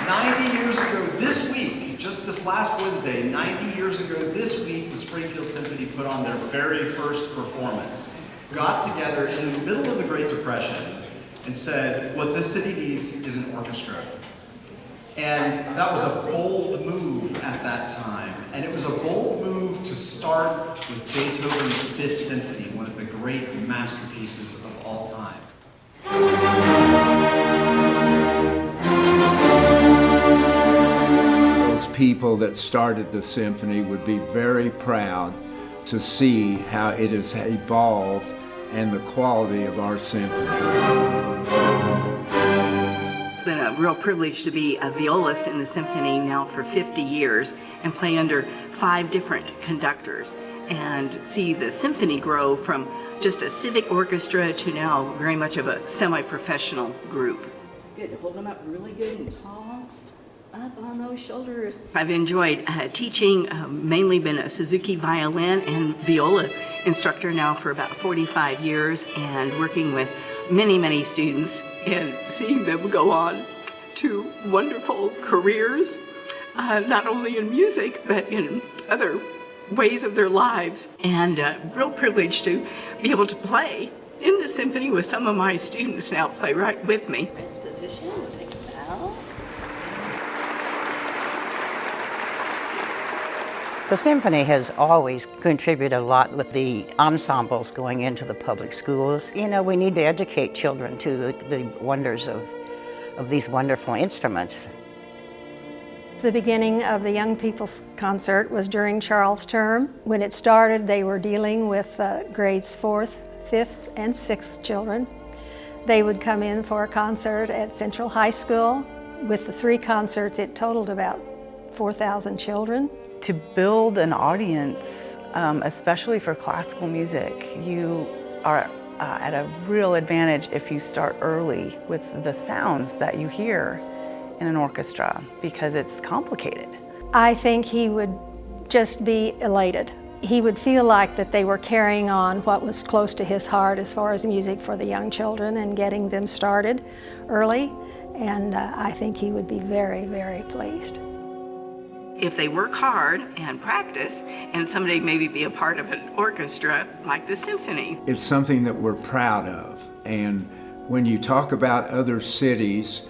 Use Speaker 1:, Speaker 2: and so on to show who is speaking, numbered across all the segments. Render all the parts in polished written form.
Speaker 1: 90 years ago this week, just this last Wednesday, 90 years ago this week, the Springfield Symphony put on their very first performance. Got together in the middle of the Great Depression and said, what this city needs is an orchestra. And that was a bold move at that time. And it was a bold move to start with Beethoven's Fifth Symphony, one of the great masterpieces of all time.
Speaker 2: Those people that started the symphony would be very proud to see how it has evolved and the quality of our symphony.
Speaker 3: It's been a real privilege to be a violist in the symphony now for 50 years and play under 5 different conductors and see the symphony grow from just a civic orchestra to now very much of a semi-professional group. Good, hold them up really good and tall, up on those shoulders. I've enjoyed teaching, mainly been a Suzuki violin and viola instructor now for about 45 years and working with many students and seeing them go on to wonderful careers, not only in music, but in other ways of their lives. And real privilege to be able to play in the symphony with some of my students now play right with me. Nice position, we'll take a bow.
Speaker 4: The symphony has always contributed a lot with the ensembles going into the public schools. You know, we need to educate children to the wonders of these wonderful instruments.
Speaker 5: The beginning of the Young People's Concert was during Charles' term. When it started, they were dealing with grades 4th, 5th, and 6th children. They would come in for a concert at Central High School. With the 3 concerts, it totaled about 4,000 children.
Speaker 6: To build an audience, especially for classical music, you are at a real advantage if you start early with the sounds that you hear in an orchestra, because it's complicated.
Speaker 5: I think he would just be elated. He would feel like that they were carrying on what was close to his heart as far as music for the young children and getting them started early, and I think he would be very pleased.
Speaker 3: If they work hard and practice and someday maybe be a part of an orchestra like the symphony.
Speaker 2: It's something that we're proud of, and when you talk about other cities,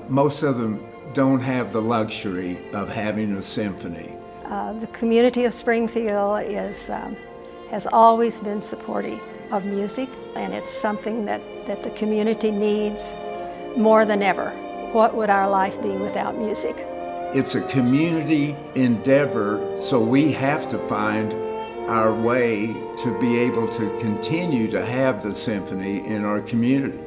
Speaker 2: most of them don't have the luxury of having a symphony.
Speaker 5: The community of Springfield has always been supportive of music, and it's something that the community needs more than ever. What would our life be without music?
Speaker 2: It's a community endeavor, so we have to find our way to be able to continue to have the symphony in our community.